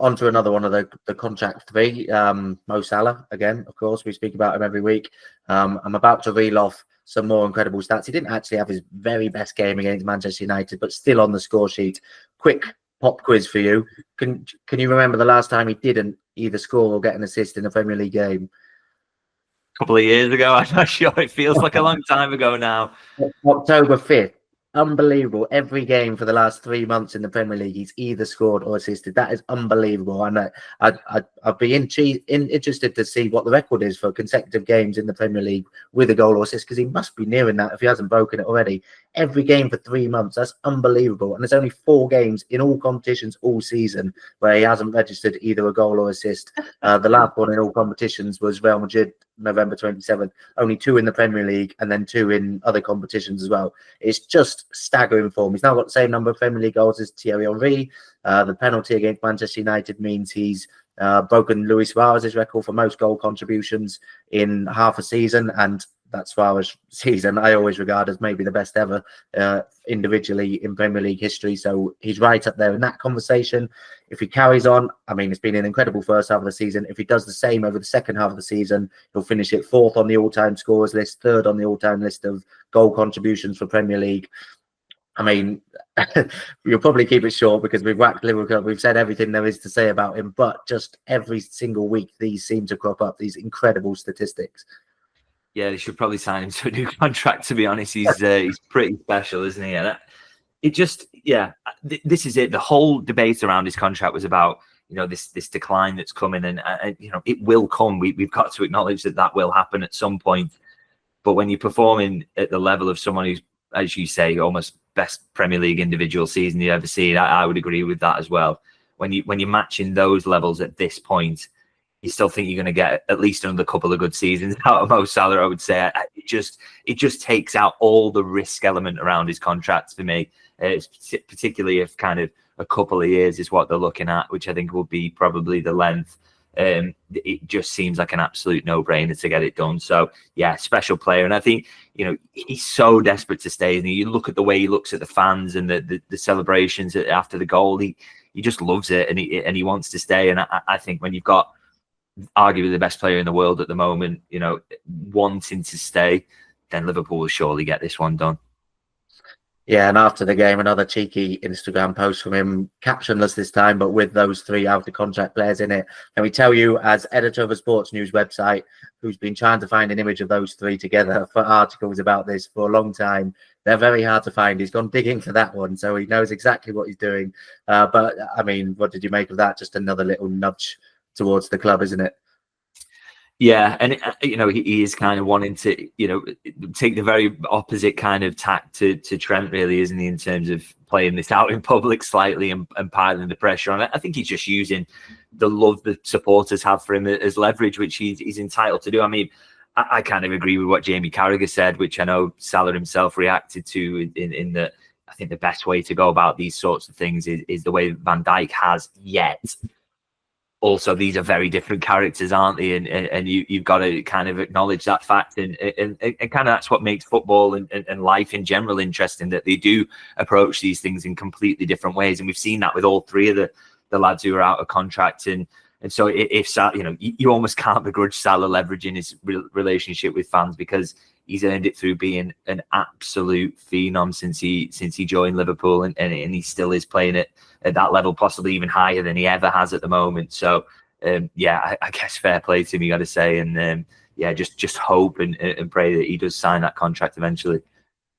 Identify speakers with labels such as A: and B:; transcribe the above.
A: on to another one of the contract three. Mo Salah, again, of course, we speak about him every week. I'm about to reel off some more incredible stats. He didn't actually have his very best game against Manchester United, but still on the score sheet. Quick pop quiz for you. Can you remember the last time he didn't either score or get an assist in a Premier League game?
B: A couple of years ago, I'm not sure. It feels like a long time ago now.
A: October 5th. Unbelievable. Every game for the last 3 months in the Premier League, he's either scored or assisted. That is unbelievable. I know. I'd be interested to see what the record is for consecutive games in the Premier League with a goal or assist, because he must be nearing that if he hasn't broken it already. Every game for 3 months. That's unbelievable. And there's only 4 games in all competitions all season where he hasn't registered either a goal or assist. The last one in all competitions was Real Madrid, November 27th. Only 2 in the Premier League and then 2 in other competitions as well. It's just staggering form. He's now got the same number of Premier League goals as Thierry Henry. The penalty against Manchester United means he's broken Luis Suarez's record for most goal contributions in half a season, and that Suarez season I always regard as maybe the best ever individually in Premier League history. So he's right up there in that conversation. If he carries on, I mean, it's been an incredible first half of the season. If he does the same over the second half of the season, he'll finish it 4th on the all-time scorers list, 3rd on the all-time list of goal contributions for Premier League. I mean, you'll probably keep it short because we've whacked Liverpool. We've said everything there is to say about him, but just every single week, these seem to crop up, these incredible statistics.
B: Yeah, they should probably sign him to a new contract, to be honest. He's pretty special, isn't he? And this is it. The whole debate around his contract was about, this decline that's coming, and it will come. We've got to acknowledge that will happen at some point. But when you're performing at the level of someone who's, as you say, almost best Premier League individual season you ever seen, I would agree with that as well. When you're matching those levels at this point, you still think you're going to get at least another couple of good seasons out of Mo Salah, I would say. It just takes out all the risk element around his contract for me. It's particularly if kind of a couple of years is what they're looking at, which I think will be probably the length. It just seems like an absolute no-brainer to get it done. So yeah, special player. And I think, he's so desperate to stay. And you look at the way he looks at the fans and the celebrations after the goal, he just loves it, and he wants to stay. And I think when you've got arguably the best player in the world at the moment, wanting to stay, then Liverpool will surely get this one done.
A: Yeah, and after the game, another cheeky Instagram post from him, captionless this time, but with those 3 out-of-contract players in it. And we tell you, as editor of a sports news website, who's been trying to find an image of those 3 together for articles about this for a long time, they're very hard to find. He's gone digging for that one, so he knows exactly what he's doing. But, I mean, what did you make of that? Just another little nudge towards the club, isn't it?
B: Yeah, and he is kind of wanting to take the very opposite kind of tack to Trent, really, isn't he, in terms of playing this out in public slightly and piling the pressure on it. I think he's just using the love the supporters have for him as leverage, which he's entitled to do. I mean, I kind of agree with what Jamie Carragher said, which I know Salah himself reacted to in that I think the best way to go about these sorts of things is the way Van Dijk has yet. Also, these are very different characters, aren't they? And you've got to kind of acknowledge that fact. And kind of that's what makes football and life in general interesting, that they do approach these things in completely different ways. And we've seen that with all 3 of the lads who are out of contract. And so if Salah, you almost can't begrudge Salah leveraging his relationship with fans, because he's earned it through being an absolute phenom since he joined Liverpool, and he still is playing it at that level, possibly even higher than he ever has at the moment. So I guess fair play to him, you got to say, and just hope and pray that he does sign that contract eventually.